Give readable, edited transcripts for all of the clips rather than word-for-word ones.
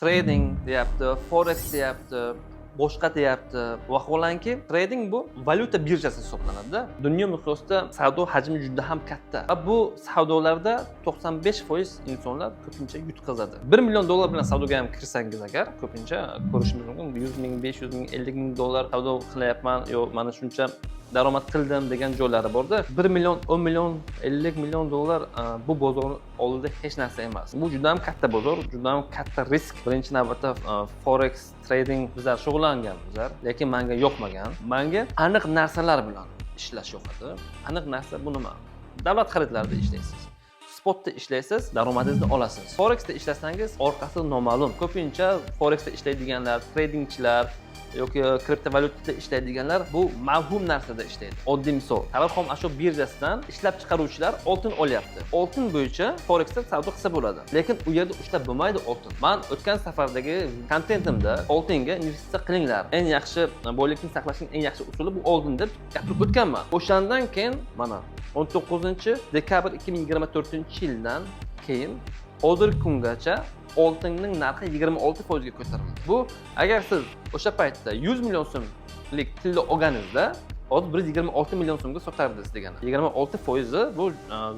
trading deyapti, forex deyapti, boshqa deyapti. Vaholanki, trading bu valyuta birjasi hisoblanadi. Dunyo miqyosida savdo hajmi juda ham katta. Va bu savdolarda 95% insonlar ko'pincha yutqazadi. 1 million dollar bilan savdoga ham kirsangiz agar, ko'pincha ko'rishingiz mumkin 100 ming, 500 ming, 50 ming dollar savdo qilyapman, yo mana shuncha daromad qildim degan joylari borda. 1 million, 10 million, 50 million dollar bu bozor oldida hech narsa emas. Bu juda ham katta bozor, juda ham katta risk. Birinchi navbatda forex trading bizlar shug'ullanganmiz, lekin menga yoqmagan. Menga aniq narsalar bilan ishlash yoqadi. Aniq narsa bu nima? Davlat xaridlarida ishlaysiz. Spotda ishlaysiz, daromadingizni olasiz. Forexda ishlasangiz, orqasi noma'lum. Ko'pincha forexda ishlaydiganlar, tradingchilar yoki kriptovalyutada ishlaydiganlar bu mavhum narsada ishlaydi. Oddiy misol, Tarxom Asho birjasidan ishlab chiqaruvchilar oltin olyapti. Oltin bo'yicha forexda savdo qilsa bo'ladi. Lekin u yerda ushlab bo'lmaydi oltin. Men o'tgan safardagi kontentimda oltinga investitsiya qilinglar. Eng yaxshi boylikni saqlashning eng yaxshi usuli bu oltin deb gapirib o'tganman. O'shandan keyin mana 19-dekabr 2024-yildan keyin hozirgi kungacha oltinning narxi 26% ga ko'tarildi. Bu agar siz o'sha paytda 100 million so'mlik tilla olganingizda hozir 126 million so'mga sotardingiz degani. 26% bu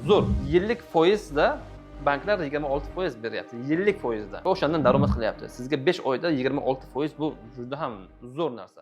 zo'r. Yillik foizda banklar 26% beryapti. Yillik foizda. O'shandan daromad qilyapti. Sizga 5 oyda 26% bu juda ham zo'r narsa.